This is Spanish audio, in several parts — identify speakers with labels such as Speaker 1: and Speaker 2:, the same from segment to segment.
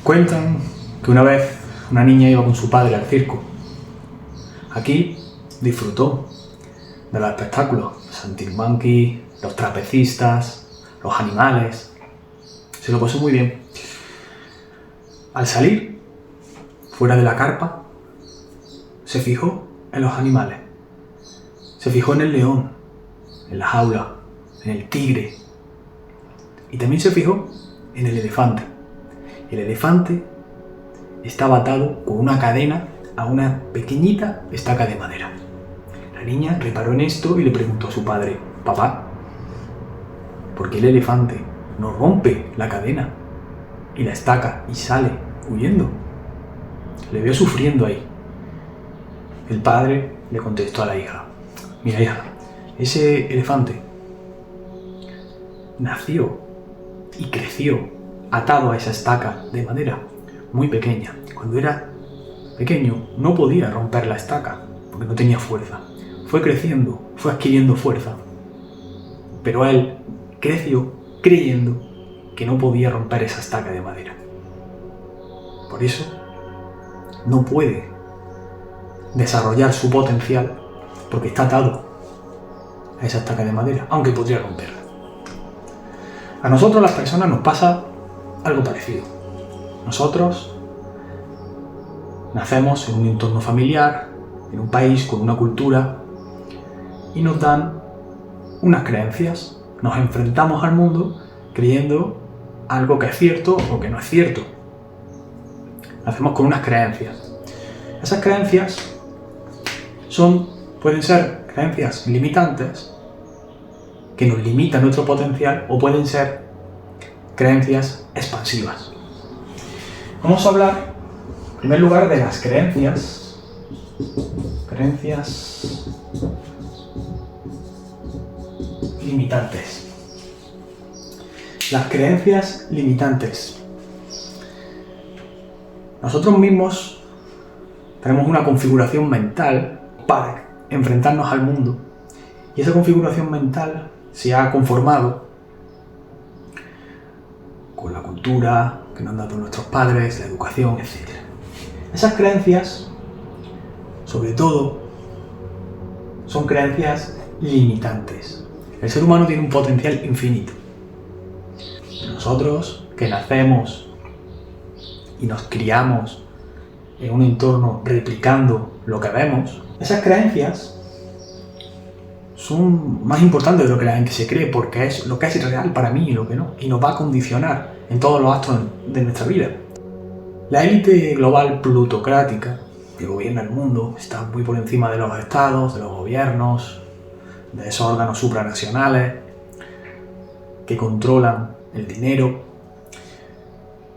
Speaker 1: Cuentan que una vez una niña iba con su padre al circo. Aquí disfrutó de los espectáculos, los saltimbanquis, los trapecistas, los animales. Se lo pasó muy bien. Al salir, fuera de la carpa, se fijó en los animales. Se fijó en el león, en la jaula, en el tigre. Y también se fijó en el elefante. El elefante estaba atado con una cadena a una pequeñita estaca de madera. La niña reparó en esto y le preguntó a su padre: «Papá, ¿por qué el elefante no rompe la cadena y la estaca y sale huyendo?» Le vio sufriendo ahí. El padre le contestó a la hija: «Mira, hija, ese elefante nació y creció atado a esa estaca de madera muy pequeña. Cuando era pequeño no podía romper la estaca porque no tenía fuerza. Fue creciendo, fue adquiriendo fuerza, pero él creció creyendo que no podía romper esa estaca de madera. Por eso no puede desarrollar su potencial porque está atado a esa estaca de madera, aunque podría romperla». A nosotros, las personas, nos pasa algo parecido. Nosotros nacemos en un entorno familiar, en un país con una cultura, y nos dan unas creencias. Nos enfrentamos al mundo creyendo algo que es cierto o que no es cierto. Nacemos con unas creencias. Esas creencias pueden ser creencias limitantes que nos limitan nuestro potencial, o pueden ser creencias expansivas. Vamos a hablar, en primer lugar, de las creencias limitantes. Las creencias limitantes. Nosotros mismos tenemos una configuración mental para enfrentarnos al mundo, y esa configuración mental se ha conformado con la cultura que nos han dado nuestros padres, la educación, etc. Esas creencias, sobre todo, son creencias limitantes. El ser humano tiene un potencial infinito. Nosotros, que nacemos y nos criamos en un entorno replicando lo que vemos, esas creencias son más importantes de lo que la gente se cree, porque es lo que es real para mí y lo que no, y nos va a condicionar en todos los actos de nuestra vida. La élite global plutocrática que gobierna el mundo está muy por encima de los estados, de los gobiernos, de esos órganos supranacionales que controlan el dinero.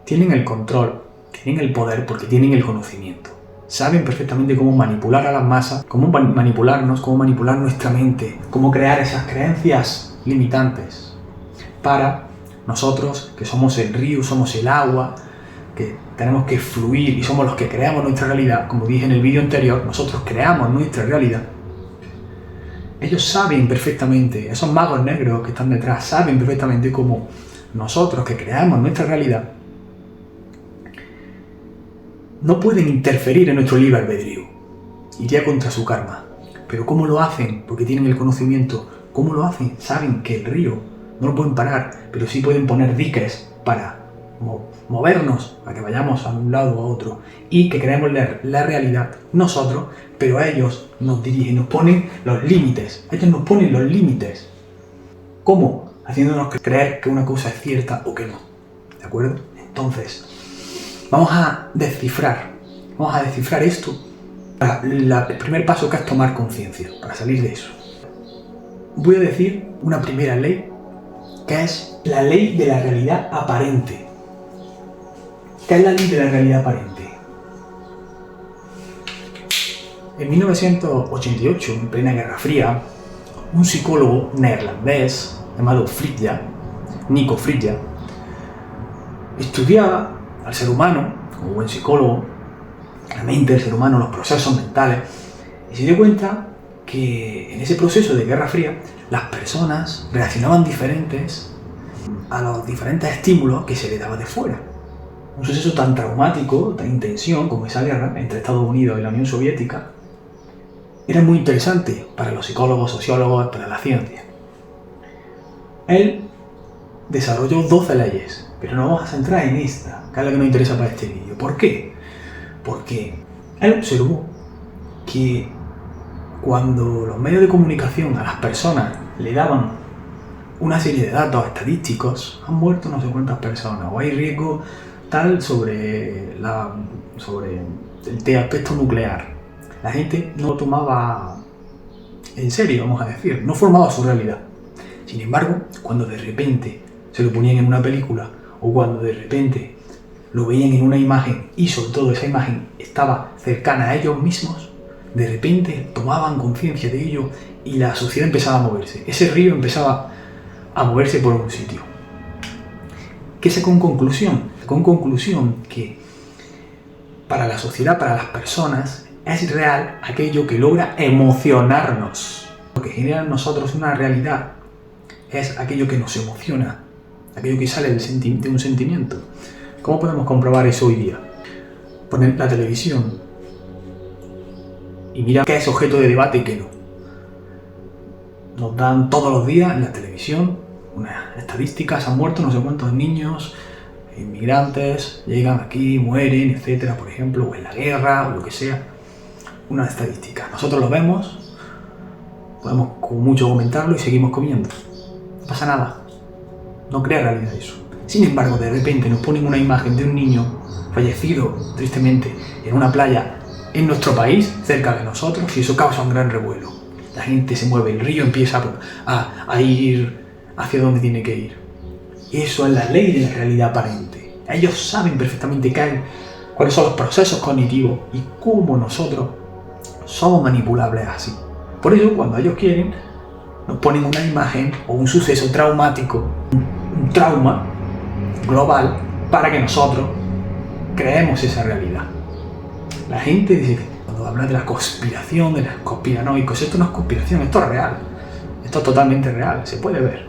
Speaker 1: Tienen el control, tienen el poder porque tienen el conocimiento. Saben perfectamente cómo manipular a las masas, cómo manipularnos, cómo manipular nuestra mente, cómo crear esas creencias limitantes para nosotros, que somos el río, somos el agua, que tenemos que fluir y somos los que creamos nuestra realidad. Como dije en el vídeo anterior, nosotros creamos nuestra realidad. Ellos saben perfectamente, esos magos negros que están detrás, saben perfectamente cómo nosotros, que creamos nuestra realidad, no pueden interferir en nuestro libre albedrío. Iría contra su karma. Pero ¿cómo lo hacen? Porque tienen el conocimiento. ¿Cómo lo hacen? Saben que el río no lo pueden parar, pero sí pueden poner diques para movernos, para que vayamos a un lado o a otro, y que creemos la realidad nosotros, pero ellos nos dirigen, nos ponen los límites. Ellos nos ponen los límites. ¿Cómo? Haciéndonos creer que una cosa es cierta o que no. ¿De acuerdo? Entonces, vamos a descifrar esto. El primer paso, que es tomar conciencia, para salir de eso. Voy a decir una primera ley, que es la ley de la realidad aparente. ¿Qué es la ley de la realidad aparente? En 1988, en plena Guerra Fría, un psicólogo neerlandés llamado Nico Frija, estudiaba al ser humano, como buen psicólogo, la mente del ser humano, los procesos mentales, y se dio cuenta que en ese proceso de Guerra Fría las personas reaccionaban diferentes a los diferentes estímulos que se les daba de fuera. un suceso tan traumático, tan intención como esa guerra entre Estados Unidos y la Unión Soviética, era muy interesante para los psicólogos, sociólogos, para la ciencia. Él desarrolló 12 leyes, pero nos vamos a centrar en esta, que es la que nos interesa para este vídeo. ¿Por qué? Porque él observó que cuando los medios de comunicación a las personas le daban una serie de datos estadísticos, han muerto no sé cuántas personas, o hay riesgo tal sobre el aspecto nuclear, la gente no lo tomaba en serio, vamos a decir, no formaba su realidad. Sin embargo, cuando de repente se lo ponían en una película, o cuando de repente lo veían en una imagen, y sobre todo esa imagen estaba cercana a ellos mismos, de repente tomaban conciencia de ello y la sociedad empezaba a moverse. Ese río empezaba a moverse por un sitio. ¿Qué sacó en conclusión? Sacó en conclusión que para la sociedad, para las personas, es real aquello que logra emocionarnos. Lo que genera en nosotros una realidad es aquello que nos emociona, aquello que sale de un sentimiento. ¿Cómo podemos comprobar eso hoy día? Poner la televisión y mira qué es objeto de debate y qué no. Nos dan todos los días en la televisión unas estadísticas, han muerto no sé cuántos niños, inmigrantes, llegan aquí, mueren, etcétera, por ejemplo, o en la guerra, o lo que sea. Una estadística. Nosotros lo vemos, podemos con mucho comentarlo y seguimos comiendo. No pasa nada. No crea realidad eso. Sin embargo, de repente nos ponen una imagen de un niño fallecido, tristemente, en una playa en nuestro país, cerca de nosotros, y eso causa un gran revuelo. La gente se mueve, el río empieza a ir hacia donde tiene que ir. Eso es la ley de la realidad aparente. Ellos saben perfectamente cuáles son los procesos cognitivos y cómo nosotros somos manipulables así. Por eso, cuando ellos quieren, nos ponen una imagen o un suceso traumático, un trauma global, para que nosotros creemos esa realidad. La gente dice, cuando habla de la conspiración, de los conspiranoicos, esto no es conspiración, esto es real. Esto es totalmente real, se puede ver.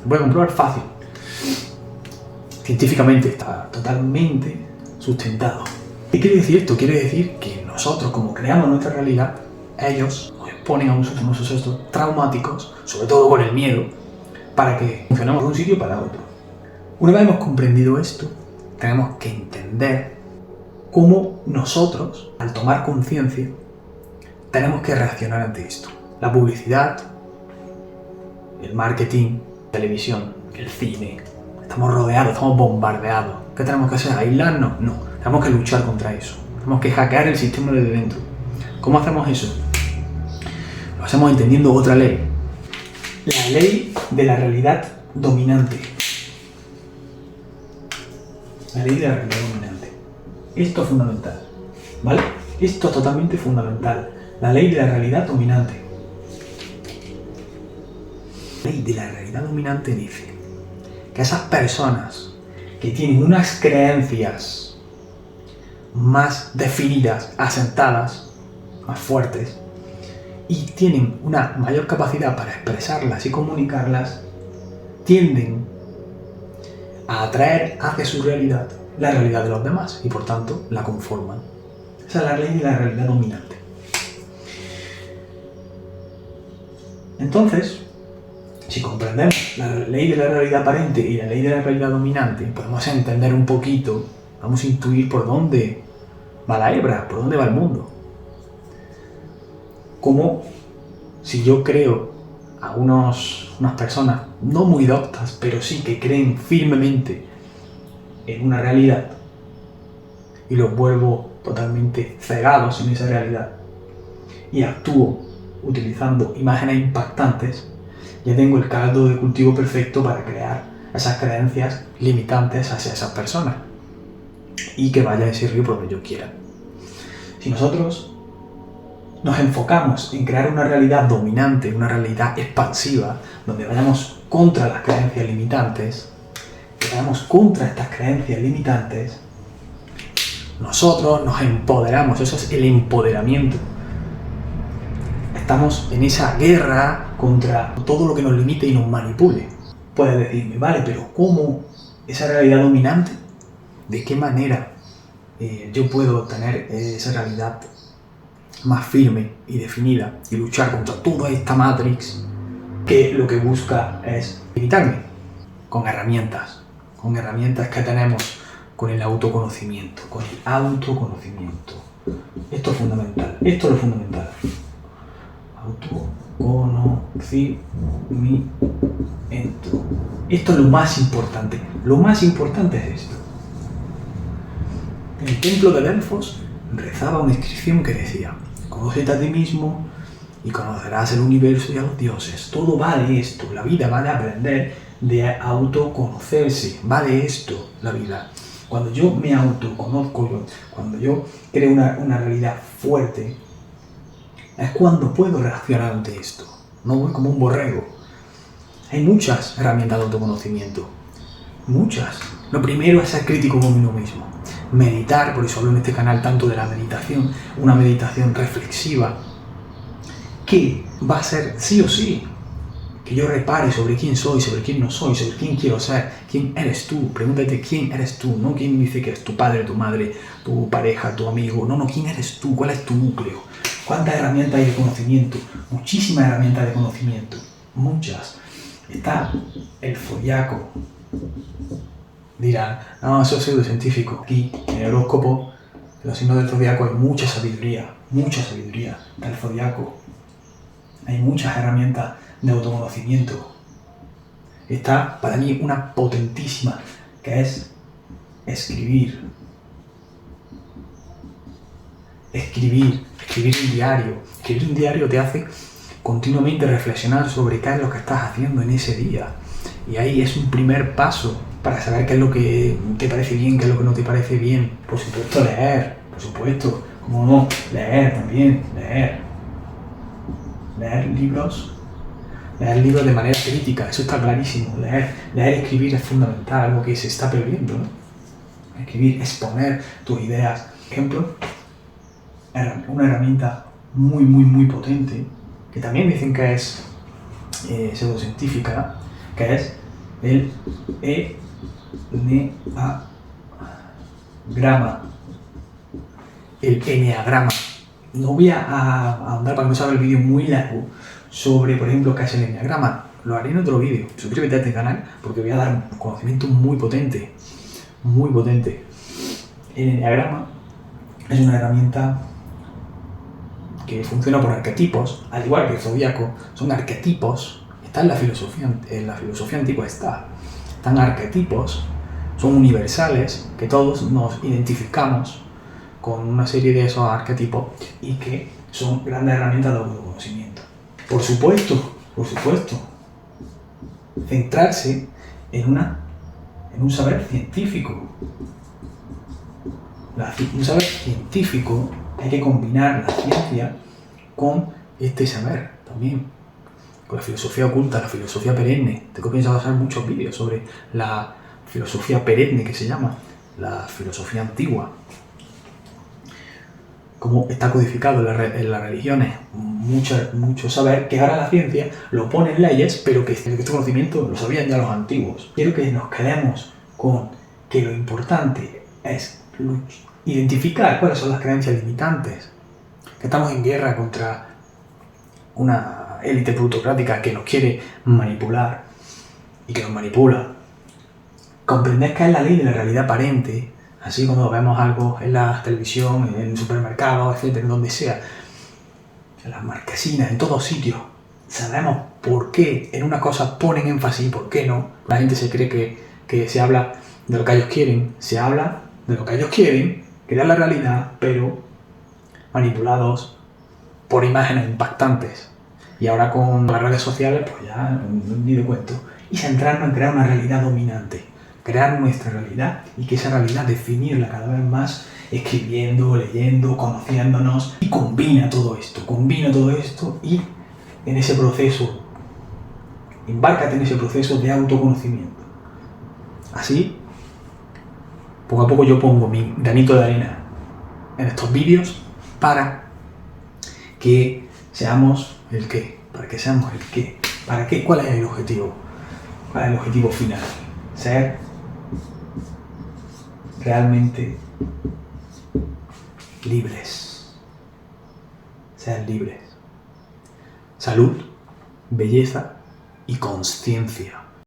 Speaker 1: Se puede comprobar fácil. Científicamente está totalmente sustentado. ¿Qué quiere decir esto? Quiere decir que nosotros, como creamos nuestra realidad, ellos nos exponen a unos sucesos traumáticos, sobre todo con el miedo, para que funcionemos de un sitio para otro. Una vez hemos comprendido esto, tenemos que entender cómo nosotros, al tomar conciencia, tenemos que reaccionar ante esto. La publicidad, el marketing, televisión, el cine. Estamos rodeados, estamos bombardeados. ¿Qué tenemos que hacer? ¿Aislarnos? No. Tenemos que luchar contra eso. Tenemos que hackear el sistema desde dentro. ¿Cómo hacemos eso? Lo hacemos entendiendo otra ley. La ley de la realidad dominante. La ley de la realidad dominante. Esto es fundamental. ¿Vale? Esto es totalmente fundamental. La ley de la realidad dominante. La ley de la realidad dominante dice que esas personas que tienen unas creencias más definidas, asentadas, más fuertes, y tienen una mayor capacidad para expresarlas y comunicarlas, tienden a atraer hacia su realidad la realidad de los demás y por tanto la conforman. Esa es la ley de la realidad dominante. Entonces, si comprendemos la ley de la realidad aparente y la ley de la realidad dominante, podemos entender un poquito, vamos a intuir por dónde va la hebra, por dónde va el mundo. Como si yo creo a unas personas no muy doctas, pero sí que creen firmemente en una realidad y los vuelvo totalmente cegados en esa realidad y actúo utilizando imágenes impactantes, ya tengo el caldo de cultivo perfecto para crear esas creencias limitantes hacia esas personas y que vaya ese río por donde yo quiera. Si nosotros nos enfocamos en crear una realidad dominante, una realidad expansiva, donde vayamos contra las creencias limitantes, que vayamos contra estas creencias limitantes, nosotros nos empoderamos, eso es el empoderamiento. Estamos en esa guerra contra todo lo que nos limite y nos manipule. Puedes decirme, vale, pero ¿cómo esa realidad dominante de qué manera yo puedo tener esa realidad más firme y definida y luchar contra toda esta Matrix que lo que busca es limitarme con herramientas que tenemos con el autoconocimiento, Esto es fundamental, esto es lo fundamental. Autoconocimiento. Esto es lo más importante es esto. En el templo de Delfos rezaba una inscripción que decía: conócete a ti mismo y conocerás el universo y a los dioses. Todo va de esto, la vida va de aprender, de autoconocerse, va de esto la vida. Cuando yo me autoconozco, cuando yo creo una realidad fuerte, es cuando puedo reaccionar ante esto. No voy como un borrego. Hay muchas herramientas de autoconocimiento. Muchas. Lo primero es ser crítico con uno mismo. Meditar, por eso hablo en este canal tanto de la meditación, una meditación reflexiva, que va a ser sí o sí que yo repare sobre quién soy, sobre quién no soy, sobre quién quiero ser, quién eres tú. Pregúntate quién eres tú, no quién dice que es tu padre, tu madre, tu pareja, tu amigo. No, quién eres tú, cuál es tu núcleo. ¿Cuántas herramientas hay de conocimiento? Muchísimas herramientas de conocimiento, muchas. Está el zodiaco. Dirán, no, eso es pseudocientífico. Aquí, en el horóscopo, en los signos del zodiaco hay mucha sabiduría del zodiaco. Hay muchas herramientas de autoconocimiento. Está, para mí, una potentísima, que es escribir. Escribir un diario. Escribir un diario te hace continuamente reflexionar sobre qué es lo que estás haciendo en ese día. Y ahí es un primer paso para saber qué es lo que te parece bien, qué es lo que no te parece bien. Por supuesto, leer. Por supuesto. ¿Cómo no? Leer también. Leer libros de manera crítica. Eso está clarísimo. Leer y escribir es fundamental. Algo que se está perdiendo, ¿no? Escribir, exponer tus ideas. Ejemplo, una herramienta muy potente, que también dicen que es pseudocientífica, que es el enneagrama. El enneagrama. No voy a ahondar para que no se haga el vídeo muy largo sobre, por ejemplo, qué es el enneagrama. Lo haré en otro vídeo. Suscríbete a este canal porque voy a dar un conocimiento muy potente. El enneagrama es una herramienta que funciona por arquetipos, al igual que el zodiaco. Son arquetipos. Está en la filosofía antigua están arquetipos, son universales, que todos nos identificamos con una serie de esos arquetipos y que son grandes herramientas de autoconocimiento. Por supuesto, centrarse en un saber científico. Un saber científico, hay que combinar la ciencia con este saber también, con la filosofía oculta, la filosofía perenne. Tengo pensado hacer muchos vídeos sobre la filosofía perenne, que se llama la filosofía antigua. Como está codificado en las religiones, mucho saber, que ahora la ciencia lo pone en leyes, pero que este conocimiento lo sabían ya los antiguos. Quiero que nos quedemos con que lo importante es identificar cuáles son las creencias limitantes, que estamos en guerra contra una élite plutocrática que nos quiere manipular y que nos manipula. Comprender qué es la ley de la realidad aparente, así como vemos algo en la televisión, en el supermercado, etcétera, en donde sea, en las marquesinas, en todos sitios. Sabemos por qué en una cosa ponen énfasis y por qué no. La gente se cree que se habla de lo que ellos quieren. Se habla de lo que ellos quieren, que es la realidad, pero manipulados por imágenes impactantes. Y ahora con las redes sociales, pues ya ni de cuento. Y centrarnos en crear una realidad dominante. Crear nuestra realidad y que esa realidad definirla cada vez más, escribiendo, leyendo, conociéndonos. Y combina todo esto y en ese proceso, embárcate en ese proceso de autoconocimiento. Así, poco a poco yo pongo mi granito de arena en estos vídeos para que seamos el qué. ¿Para qué? ¿Cuál es el objetivo? ¿Cuál es el objetivo final? Ser realmente libres. Sean libres. Salud, belleza y consciencia.